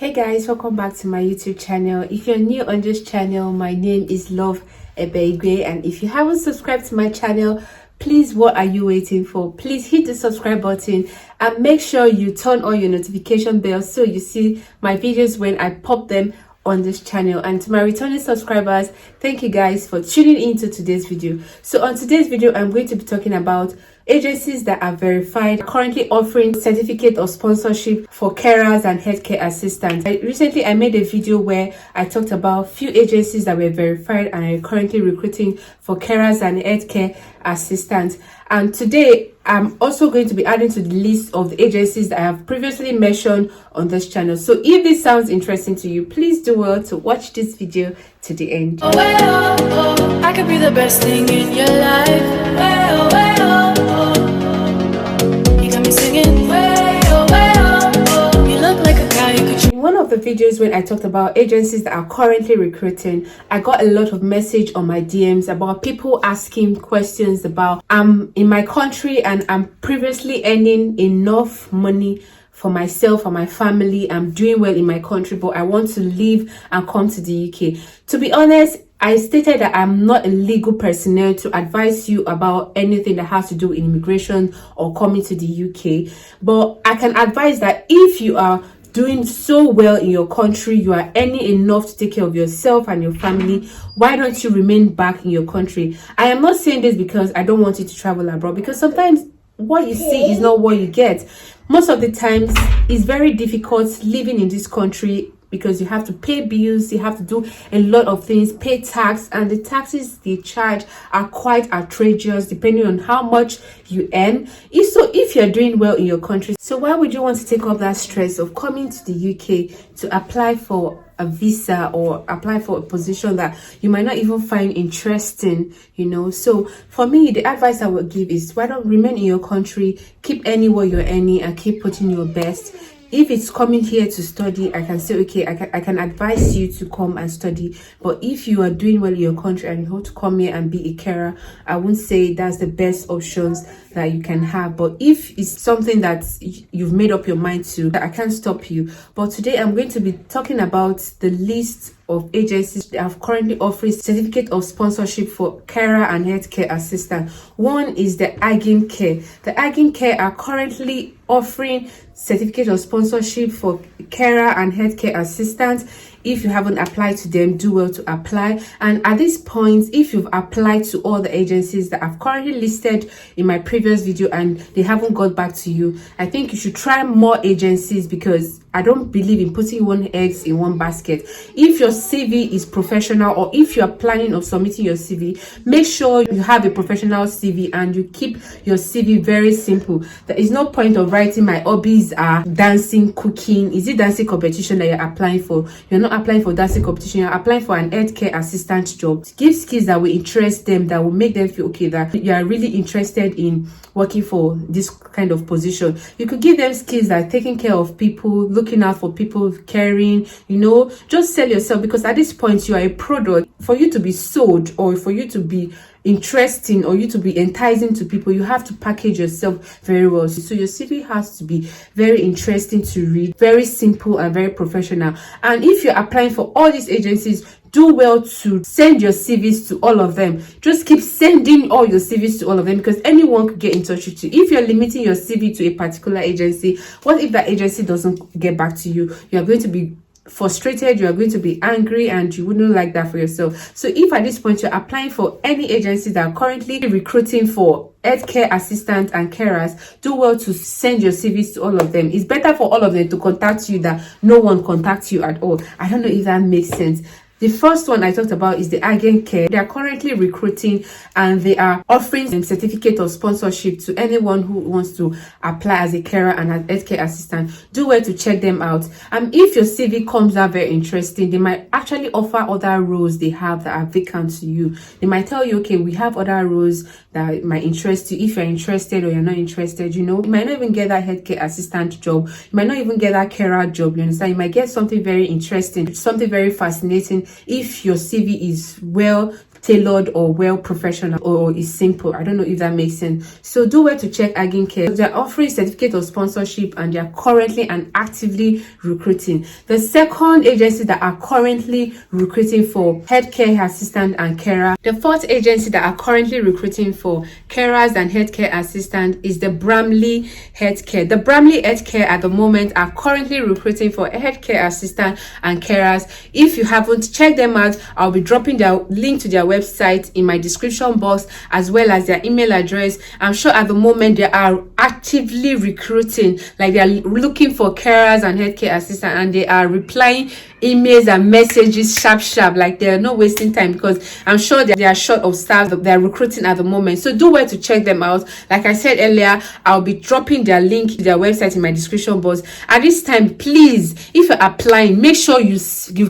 Hey guys, welcome back to my YouTube channel. If you're new on this channel, my name is Love Ebegwe, and if you haven't subscribed to my channel, please, what are you waiting for? Please hit the subscribe button and make sure you turn on your notification bell so you see my videos when I pop them on this channel. And to my returning subscribers, thank you guys for tuning into today's video. So on today's video, I'm going to be talking about agencies that are verified, currently offering certificate of sponsorship for carers and healthcare assistants. Recently I made a video where I talked about few agencies that were verified and are currently recruiting for carers and healthcare assistants. And today I'm also going to be adding to the list of the agencies that I have previously mentioned on this channel. So if this sounds interesting to you, please do well to watch this video to the end. Oh, well, oh, I could be the best thing in your life. Well, well, oh, you got me singing. Well, well, oh, you look like a guy you could. In one of the videos when I talked about agencies that are currently recruiting, I got a lot of message on my DMs about people asking questions about I'm in my country and I'm previously earning enough money for myself and my family. I'm doing well in my country, but I want to leave and come to the UK. To be honest, I stated that I'm not a legal personnel to advise you about anything that has to do with immigration or coming to the UK. But I can advise that if you are doing so well in your country, you are earning enough to take care of yourself and your family, why don't you remain back in your country? I am not saying this because I don't want you to travel abroad, because sometimes what you see is not what you get. Most of the times it's very difficult living in this country because you have to pay bills, you have to do a lot of things, pay tax, and the taxes they charge are quite outrageous depending on how much you earn. If you're doing well in your country, so why would you want to take up that stress of coming to the UK to apply for a visa or apply for a position that you might not even find interesting, you know? So for me, the advice I would give is, why don't remain in your country, keep earning what you're earning and keep putting your best. If it's coming here to study, I can say, okay, I can advise you to come and study. But if you are doing well in your country and you want to come here and be a carer, I wouldn't say that's the best options that you can have. But if it's something that you've made up your mind to, I can't stop you. But today I'm going to be talking about the list of agencies that have currently offering certificate of sponsorship for carer and healthcare assistant. One is the Agin Care. The Agin Care are currently offering certificate of sponsorship for carer and healthcare assistants. If you haven't applied to them, do well to apply. And at this point, if you've applied to all the agencies that I've currently listed in my previous video and they haven't got back to you, I think you should try more agencies, because I don't believe in putting one eggs in one basket. If your CV is professional, or if you are planning on submitting your CV, make sure you have a professional CV and you keep your CV very simple. There is no point of writing my hobbies are dancing, cooking. Is it dancing competition that you're applying for? You're not applying for dancing competition, you're applying for an healthcare assistant job. Give skills that will interest them, that will make them feel okay, that you are really interested in working for this kind of position. You could give them skills like taking care of people, looking out for people, caring, you know, just sell yourself, because at this point you are a product. For you to be sold or for you to be interesting or you to be enticing to people, you have to package yourself very well. So your CV has to be very interesting to read, very simple and very professional. And if you're applying for all these agencies, do well to send your CVs to all of them. Just keep sending all your CVs to all of them, because anyone could get in touch with you. If you're limiting your CV to a particular agency, what if that agency doesn't get back to you? You are going to be frustrated, you are going to be angry, and you wouldn't like that for yourself. So if at this point you're applying for any agencies that are currently recruiting for healthcare assistants and carers, do well to send your CVs to all of them. It's better for all of them to contact you than no one contacts you at all. I don't know if that makes sense. The first one I talked about is the Agin Care. They are currently recruiting and they are offering a certificate of sponsorship to anyone who wants to apply as a carer and a healthcare assistant. Do well to check them out. And if your CV comes out very interesting, they might actually offer other roles they have that are vacant to you. They might tell you, okay, we have other roles that might interest you. If you're interested or you're not interested, you know, you might not even get that healthcare assistant job. You might not even get that carer job. You understand? You might get something very interesting, something very fascinating if your CV is well tailored or well professional, or is simple. I don't know if that makes sense. So do well to check Agin Care. They're offering certificate of sponsorship and they're currently and actively recruiting. The second agency that are currently recruiting for healthcare assistant and carer. The fourth agency that are currently recruiting for carers and healthcare assistant is the BRAMELY Healthcare. The BRAMELY Healthcare at the moment are currently recruiting for healthcare assistant and carers. If you haven't checked them out, I'll be dropping their link to their website in my description box as well as their email address. I'm sure at the moment they are actively recruiting, like they are looking for carers and healthcare assistant, and they are replying emails and messages sharp, like they're not wasting time, because I'm sure they are short of staff that they're recruiting at the moment. So do well to check them out. Like I said earlier, I'll be dropping their link to their website in my description box. At this time, please, if you're applying, make sure you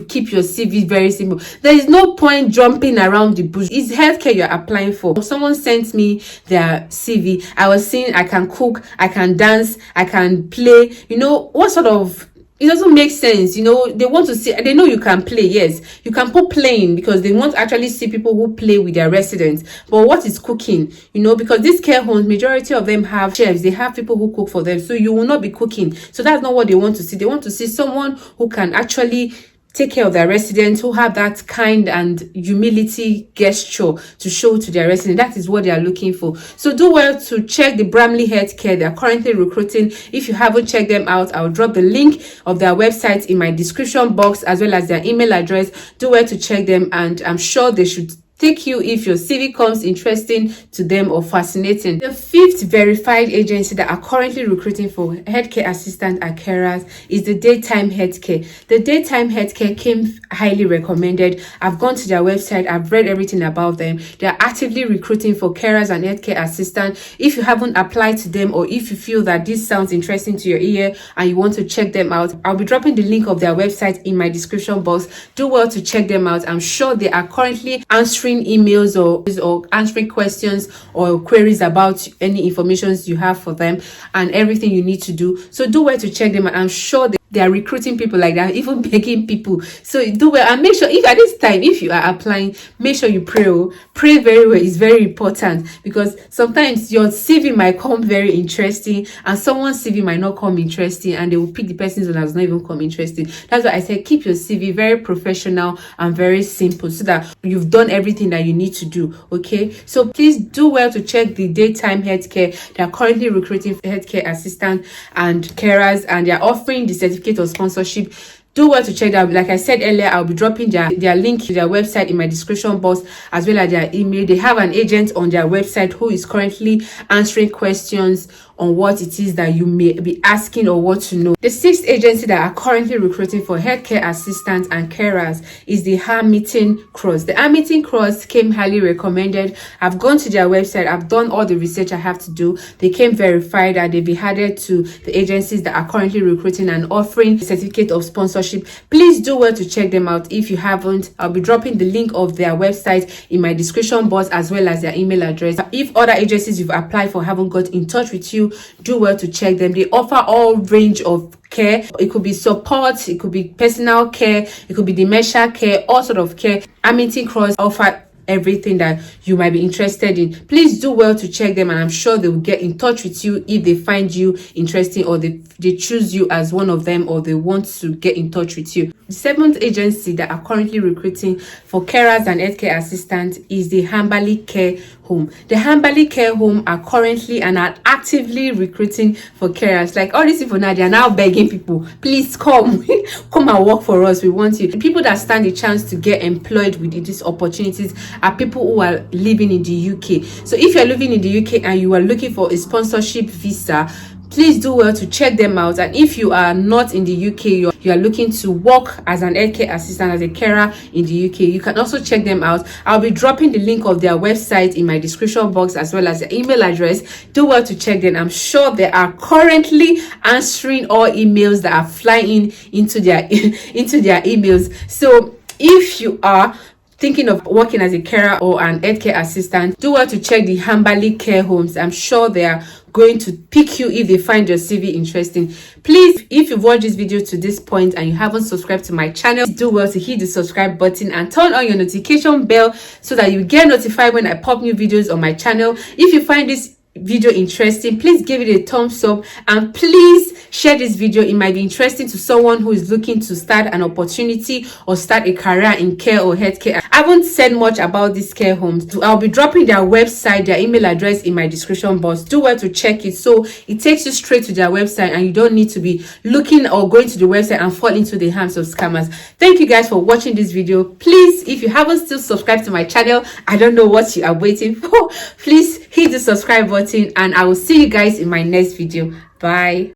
keep your CV very simple. There is no point jumping around the bush. It's healthcare you're applying for. Someone sent me their CV. I was saying I can cook, I can dance, I can play. You know, what sort of, it doesn't make sense. You know, they want to see, they know you can play. Yes, you can put playing because they want to actually see people who play with their residents. But what is cooking? You know, because these care homes, majority of them have chefs. They have people who cook for them. So you will not be cooking. So that's not what they want to see. They want to see someone who can actually take care of their residents, who have that kind and humility gesture to show to their residents. That is what they are looking for. So do well to check the BRAMELY Healthcare. They are currently recruiting. If you haven't checked them out, I'll drop the link of their website in my description box as well as their email address. Do well to check them, and I'm sure they should take you if your CV comes interesting to them or fascinating. The fifth verified agency that are currently recruiting for healthcare assistant and carers is the Daytime Healthcare. The Daytime Healthcare came highly recommended. I've gone to their website. I've read everything about them. They are actively recruiting for carers and healthcare assistant. If you haven't applied to them, or if you feel that this sounds interesting to your ear and you want to check them out, I'll be dropping the link of their website in my description box. Do well to check them out. I'm sure they are currently answering emails or answering questions or queries about any information you have for them and everything you need to do. So do well to check them. I'm sure they are recruiting people like that, even begging people. So do well, and make sure, if at this time, if you are applying, make sure you pray very well. It's very important, because sometimes your CV might come very interesting and someone's CV might not come interesting, and they will pick the person that has not even come interesting. That's why I said keep your CV very professional and very simple, so that you've done everything that you need to do. Okay, so please do well to check the Daytime Healthcare. They are currently recruiting for healthcare assistants and carers, and they are offering the certificate of sponsorship. Do well to check that. Like I said earlier, I'll be dropping their link to their website in my description box as well as their email. They have an agent on their website who is currently answering questions on what it is that you may be asking or want to know. The sixth agency that are currently recruiting for healthcare assistants and carers is the Hamilton Cross. The Hamilton Cross came highly recommended. I've gone to their website. I've done all the research I have to do. They came verified, and they've been added to the agencies that are currently recruiting and offering a certificate of sponsorship. Please do well to check them out. If you haven't, I'll be dropping the link of their website in my description box as well as their email address. If other agencies you've applied for haven't got in touch with you, do well to check them. They offer all range of care. It could be support, it could be personal care, it could be dementia care, all sort of care. Hamilton Cross offer everything that you might be interested in. Please do well to check them, and I'm sure they will get in touch with you if they find you interesting, or they choose you as one of them, or they want to get in touch with you. The seventh agency that are currently recruiting for carers and healthcare assistants is the Hamberley Care Home. The Hamberley Care Home are currently and are actively recruiting for carers. Like all these people now, they are now begging people, please come and work for us. We want you. The people that stand a chance to get employed with these opportunities are people who are living in the UK. So if you're living in the UK and you are looking for a sponsorship visa, please do well to check them out. And if you are not in the UK, you are looking to work as an healthcare assistant, as a carer in the UK, you can also check them out. I'll be dropping the link of their website in my description box as well as their email address. Do well to check them. I'm sure they are currently answering all emails that are flying into their emails. So if you are thinking of working as a carer or an healthcare assistant, do well to check the Hamberley Care Homes. I'm sure they are going to pick you if they find your CV interesting. Please, if you've watched this video to this point and you haven't subscribed to my channel, do well to hit the subscribe button and turn on your notification bell so that you get notified when I pop new videos on my channel. If you find this video interesting, please give it a thumbs up and please share this video. It might be interesting to someone who is looking to start an opportunity or start a career in care or healthcare. I haven't said much about these care homes. I'll be dropping their website, their email address in my description box. Do well to check it, so it takes you straight to their website and you don't need to be looking or going to the website and fall into the hands of scammers. Thank you guys for watching this video. Please, if you haven't still subscribed to my channel, I don't know what you are waiting for. Please hit the subscribe button and I will see you guys in my next video. Bye.